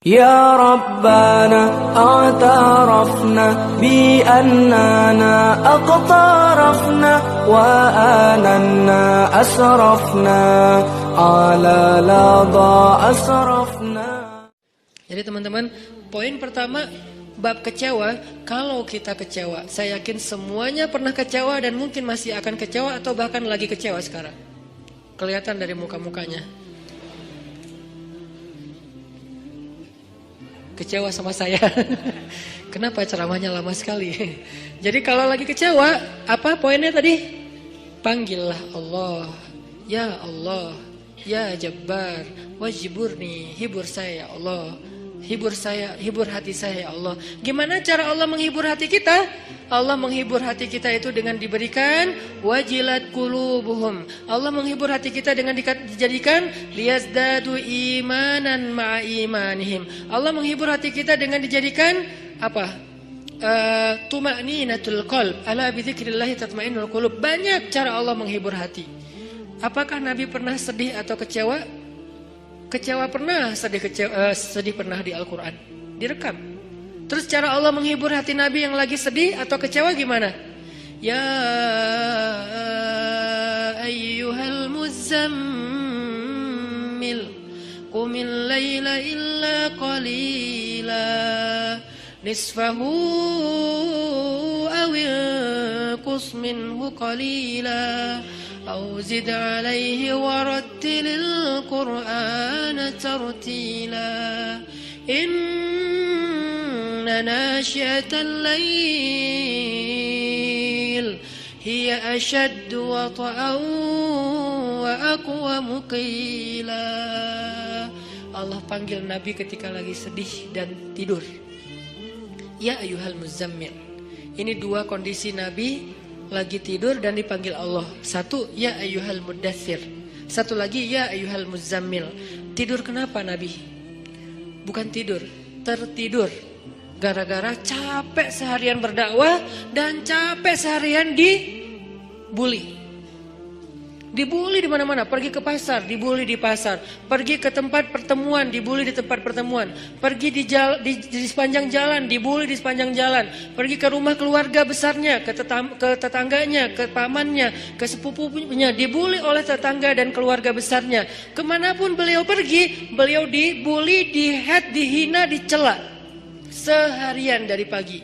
Ya Rabbana a'tarafna bi annana aqtarafna wa ananna asrafna ala ladha asrafna. Jadi teman-teman, poin pertama bab kecewa. Kalau kita kecewa, saya yakin semuanya pernah kecewa dan mungkin masih akan kecewa atau bahkan lagi kecewa sekarang. Kelihatan dari muka-mukanya. Kecewa sama saya. Kenapa ceramahnya lama sekali? Jadi kalau lagi kecewa, apa poinnya tadi? Panggillah Allah. Ya Allah, ya Jabbar, wajiburni, hibur saya ya Allah. Hibur saya, hibur hati saya ya Allah. Gimana cara Allah menghibur hati kita? Allah menghibur hati kita itu dengan diberikan wajilat qulubuhum. Allah menghibur hati kita dengan dijadikan liyazdadu imanan ma'a imanihim. Allah menghibur hati kita dengan dijadikan apa? Tuma'ninatul qalb. Ala bidzikrillah tatma'innul qulub. Banyak cara Allah menghibur hati. Apakah Nabi pernah sedih atau kecewa? Kecewa pernah, sedih pernah di Al-Quran, direkam. Terus cara Allah menghibur hati Nabi yang lagi sedih atau kecewa gimana? Ya ayyuhal muzammil qumil layla illa qalila nisfahu awil qus minhu qalila أو زد عليه ورتل القرآن ترتيلا إن ناشئة الليل هي أشد وطئا وأقوم قيلا. Allah panggil Nabi ketika lagi sedih dan tidur. Ya ayyuhal muzammil. Ini dua kondisi Nabi lagi tidur dan dipanggil Allah. Satu, ya ayyuhal mudaththir. Satu lagi, ya ayyuhal muzammil. Tidur kenapa Nabi? Bukan tidur, tertidur. Gara-gara capek seharian berdakwah dan capek seharian dibully. Dibully di mana-mana, pergi ke pasar, dibully di pasar, pergi ke tempat pertemuan, dibully di tempat pertemuan, pergi di sepanjang jalan, dibully di sepanjang jalan, pergi ke rumah keluarga besarnya, ke tetangganya, ke pamannya, ke sepupunya, dibully oleh tetangga dan keluarga besarnya. Kemanapun beliau pergi, beliau dibully, dihead, dihina, dicela seharian dari pagi.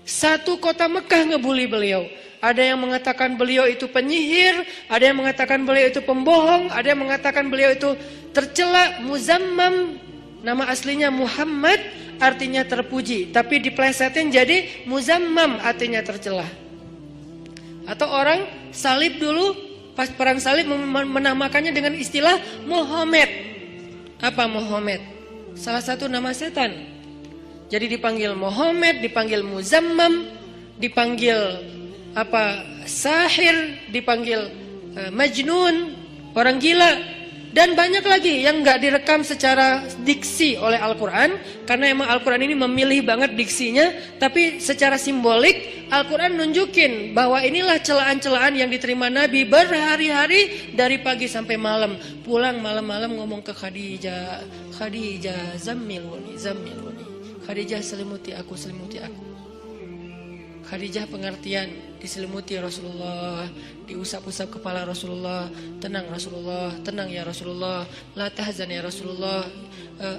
Satu kota Mekah ngebully beliau. Ada yang mengatakan beliau itu penyihir, ada yang mengatakan beliau itu pembohong, ada yang mengatakan beliau itu tercela. Muzammam, nama aslinya Muhammad, artinya terpuji, tapi diplesetin jadi Muzammam, artinya tercela. Atau orang salib dulu, pas perang salib menamakannya dengan istilah Muhammad. Apa Muhammad? Salah satu nama setan. Jadi dipanggil Muhammad, dipanggil Muzammam, dipanggil sahir, dipanggil majnun, orang gila, dan banyak lagi yang nggak direkam secara diksi oleh Al-Quran, karena emang Al-Quran ini memilih banget diksinya, tapi secara simbolik Al-Quran nunjukin bahwa inilah celaan-celaan yang diterima Nabi berhari-hari dari pagi sampai malam. Pulang malam-malam ngomong ke Khadijah, Khadijah zammiluni, Khadijah selimuti aku, selimuti aku. Khadijah pengertian, diselimuti Rasulullah, diusap-usap kepala Rasulullah. Tenang Rasulullah, tenang ya Rasulullah, la tahzan ya Rasulullah,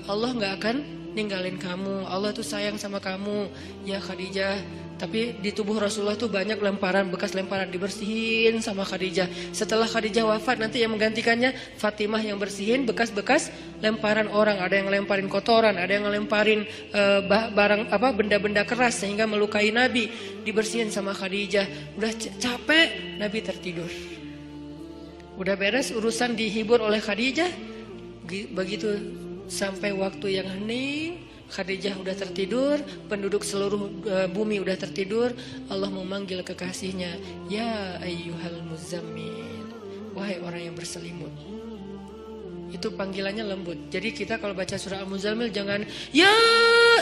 Allah gak akan ninggalin kamu, Allah tuh sayang sama kamu ya Khadijah. Tapi di tubuh Rasulullah tuh banyak lemparan, bekas lemparan, dibersihin sama Khadijah. Setelah Khadijah wafat, nanti yang menggantikannya Fatimah yang bersihin bekas-bekas lemparan orang. Ada yang lemparin kotoran, ada yang lemparin barang benda-benda keras sehingga melukai Nabi, dibersihin sama Khadijah. Udah capek, Nabi tertidur. Udah beres urusan dihibur oleh Khadijah. Begitu sampai waktu yang hening, Khadijah udah tertidur, penduduk seluruh bumi udah tertidur. Allah memanggil kekasihnya, ya ayyuhal muzammil, wahai orang yang berselimut. Itu panggilannya lembut. Jadi kita kalau baca surah Al-Muzammil jangan ya,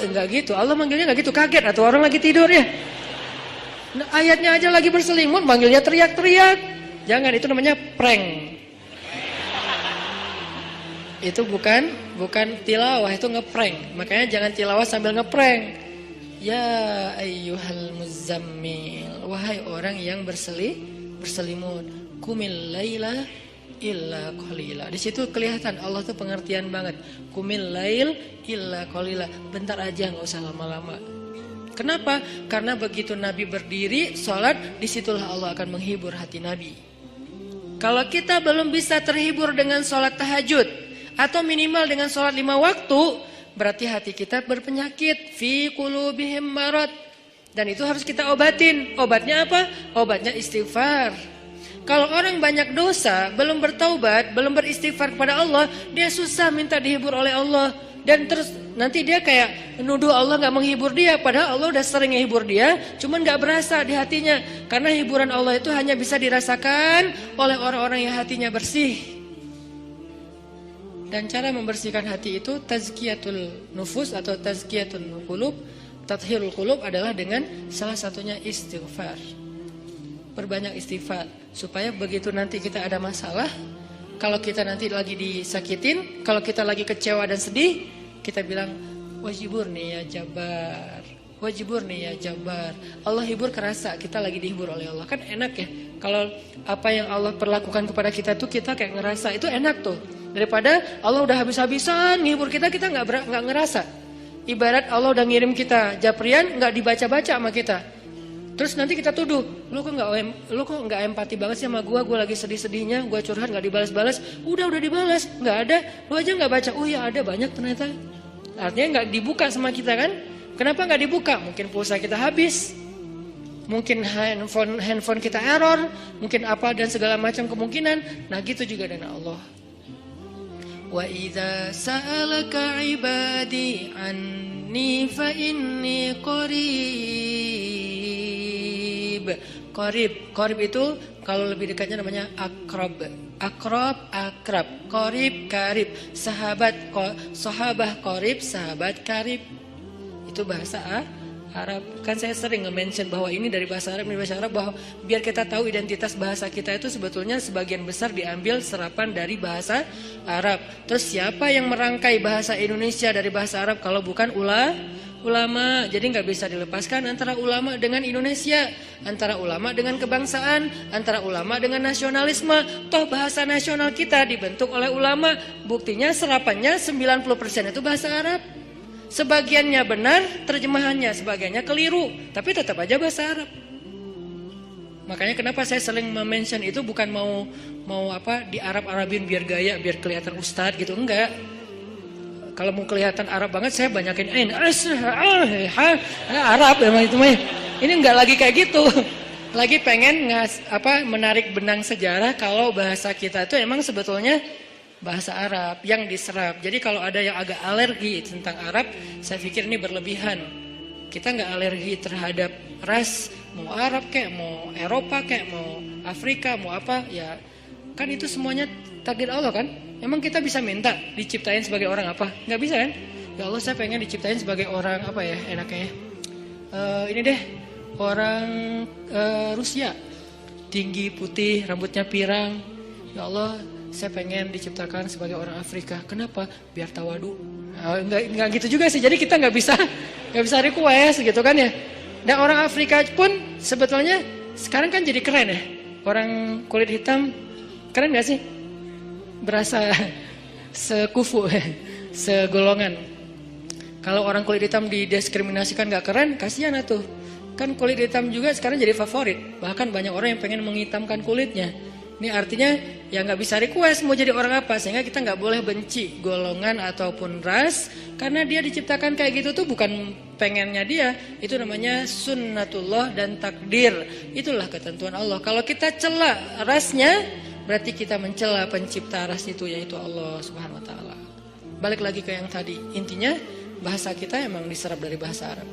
enggak gitu. Allah manggilnya enggak gitu, kaget atau orang lagi tidur ya. Nah, ayatnya aja lagi berselimut, manggilnya teriak-teriak. Jangan, itu namanya prank. Itu bukan tilawah, itu ngeprank. Makanya jangan tilawah sambil ngeprank. Ya ayyuhal muzammil, wahai orang yang berselimut, kumil laila illa qalila. Di situ kelihatan Allah tuh pengertian banget. Kumil lail illa qalila. Bentar aja, nggak usah lama-lama. Kenapa? Karena begitu Nabi berdiri sholat, disitulah Allah akan menghibur hati Nabi. Kalau kita belum bisa terhibur dengan sholat tahajud atau minimal dengan sholat 5 waktu, berarti hati kita berpenyakit. Fi qulubihim marad. Dan itu harus kita obatin. Obatnya apa? Obatnya istighfar. Kalau orang banyak dosa, belum bertaubat, belum beristighfar kepada Allah, dia susah minta dihibur oleh Allah. Dan terus nanti dia kayak menuduh Allah gak menghibur dia. Padahal Allah udah sering menghibur dia, cuman gak berasa di hatinya. Karena hiburan Allah itu hanya bisa dirasakan oleh orang-orang yang hatinya bersih. Dan cara membersihkan hati itu tazkiyatul nufus atau tazkiyatul qulub, tathhirul qulub adalah dengan salah satunya istighfar. Perbanyak istighfar supaya begitu nanti kita ada masalah, kalau kita nanti lagi disakitin, kalau kita lagi kecewa dan sedih, kita bilang wajiburni ya Jabbar, wajiburni ya Jabbar. Allah hibur kerasa kita lagi dihibur oleh Allah. Kan enak ya kalau apa yang Allah perlakukan kepada kita tuh kita kayak ngerasa, itu enak tuh. Daripada Allah udah habis-habisan ngehibur kita nggak ngerasa. Ibarat Allah udah ngirim kita japrian, nggak dibaca-baca sama kita. Terus nanti kita tuduh, lu kok nggak empati banget sih sama gue lagi sedih-sedihnya, gue curhat nggak dibalas-balas. Udah dibalas, nggak ada, lu aja nggak baca. Oh ya ada, banyak ternyata. Artinya nggak dibuka sama kita kan? Kenapa nggak dibuka? Mungkin pulsa kita habis, mungkin handphone kita error, mungkin apa dan segala macam kemungkinan. Nah gitu juga dengan Allah. Wa idza sa'alaka ibadi anni fa inni qarib. Qarib itu kalau lebih dekatnya namanya akrab. Akrab. Qarib. Sahabah qarib, sahabat karib. Itu bahasa Arab. Kan saya sering nge-mention bahwa ini dari bahasa Arab, bahwa biar kita tahu identitas bahasa kita itu sebetulnya sebagian besar diambil serapan dari bahasa Arab. Terus siapa yang merangkai bahasa Indonesia dari bahasa Arab kalau bukan ulama? Jadi nggak bisa dilepaskan antara ulama dengan Indonesia, antara ulama dengan kebangsaan, antara ulama dengan nasionalisme. Toh bahasa nasional kita dibentuk oleh ulama. Buktinya serapannya 90% itu bahasa Arab. Sebagiannya benar terjemahannya, sebagiannya keliru, tapi tetap aja bahasa Arab. Makanya kenapa saya sering mention itu bukan mau di Arab-Arabin biar gaya, biar kelihatan ustadz gitu, enggak. Kalau mau kelihatan Arab banget saya banyakin Arab emang itu mah. Ini enggak lagi kayak gitu. Lagi pengen menarik benang sejarah kalau bahasa kita itu emang sebetulnya bahasa Arab yang diserap. Jadi kalau ada yang agak alergi tentang Arab, saya pikir ini berlebihan. Kita nggak alergi terhadap ras, mau Arab kayak, mau Eropa kayak, mau Afrika, mau apa, ya kan itu semuanya takdir Allah kan. Emang kita bisa minta diciptain sebagai orang apa? Nggak bisa kan? Ya Allah saya pengen diciptain sebagai orang apa ya enaknya. Ini deh orang Rusia, tinggi, putih, rambutnya pirang. Ya Allah saya pengen diciptakan sebagai orang Afrika. Kenapa? Biar tawadu. Enggak gitu juga sih. Jadi kita nggak bisa request gitu kan ya. Dan orang Afrika pun sebetulnya sekarang kan jadi keren ya. Orang kulit hitam keren nggak sih? Berasa sekufu, segolongan. Kalau orang kulit hitam didiskriminasikan nggak keren, kasihan tuh. Kan kulit hitam juga sekarang jadi favorit. Bahkan banyak orang yang pengen menghitamkan kulitnya. Ini artinya ya nggak bisa request mau jadi orang apa, sehingga kita nggak boleh benci golongan ataupun ras karena dia diciptakan kayak gitu tuh bukan pengennya dia, itu namanya sunnatullah dan takdir, itulah ketentuan Allah. Kalau kita cela rasnya berarti kita mencela pencipta ras itu, yaitu Allah Subhanahu Wa Taala. Balik lagi ke yang tadi, intinya bahasa kita emang diserap dari bahasa Arab.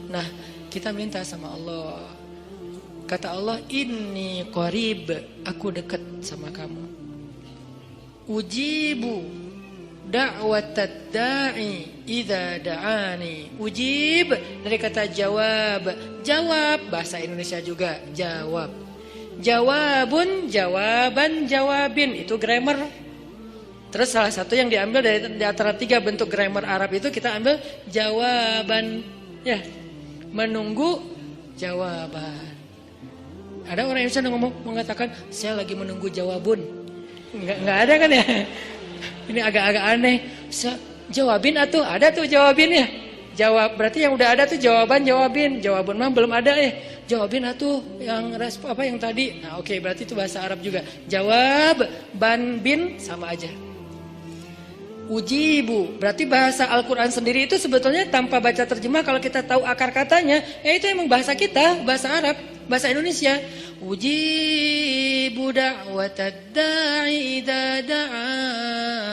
Nah kita minta sama Allah. Kata Allah, inni qarib, aku dekat sama kamu. Ujibu da'watad da'i idza da'ani. Ujib dari kata jawab. Jawab bahasa Indonesia juga jawab. Jawabun, jawaban, jawabin, itu grammar. Terus salah satu yang diambil dari di antara 3 bentuk grammar Arab itu kita ambil jawaban, ya, menunggu jawaban. Ada orang Indonesia yang mengatakan saya lagi menunggu jawabun, nggak ada kan ya? Ini agak-agak aneh. Jawabin atuh, ada tuh jawabin ya. Jawab berarti yang udah ada tuh jawaban jawabin, jawabun mah belum ada ya. Jawabin atuh yang yang tadi. Nah, oke, berarti itu bahasa Arab juga. Jawab, ban, bin sama aja. Ujibu, berarti bahasa Al-Quran sendiri itu sebetulnya tanpa baca terjemah kalau kita tahu akar katanya, ya itu emang bahasa kita, bahasa Arab, bahasa Indonesia. Ujibu da'watad da'i idza da'an.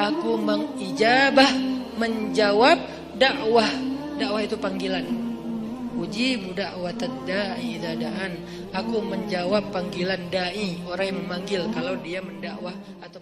Aku mengijabah, menjawab dakwah. Dakwah itu panggilan. Ujibu da'watad da'i idza da'an. Aku menjawab panggilan dai, orang yang memanggil kalau dia mendakwah atau